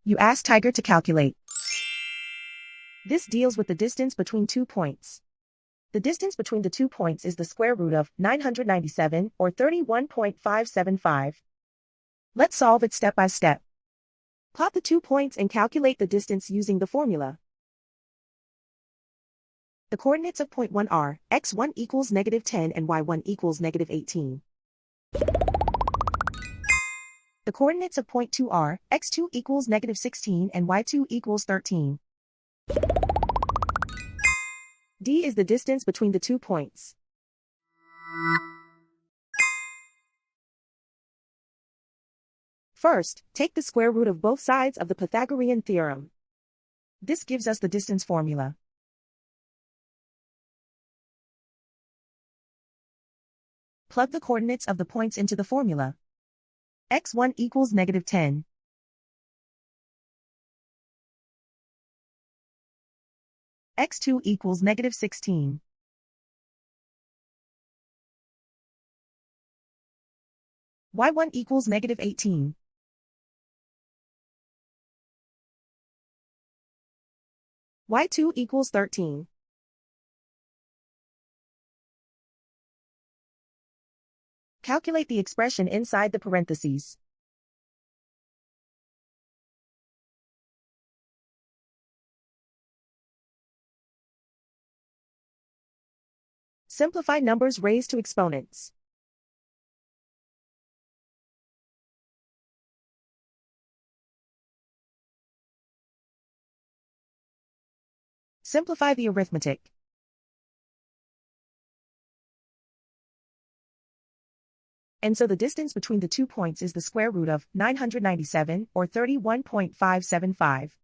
You ask Tiger to calculate. This deals with the distance between 2 points. The distance between the 2 points is the square root of 997, or 31.575. Let's solve it step by step. Plot the 2 points and calculate the distance using the formula. The coordinates of point 1 are x1 equals -10 and y1 equals -18. The coordinates of point 2 are x2 equals -16 and y2 equals 13. D is the distance between the 2 points. First, take the square root of both sides of the Pythagorean theorem. This gives us the distance formula. Plug the coordinates of the points into the formula. x1 equals -10. x2 equals -16. y1 equals -18. y2 equals 13. Calculate the expression inside the parentheses. Simplify numbers raised to exponents. Simplify the arithmetic. And so the distance between the 2 points is the square root of 997, or 31.575.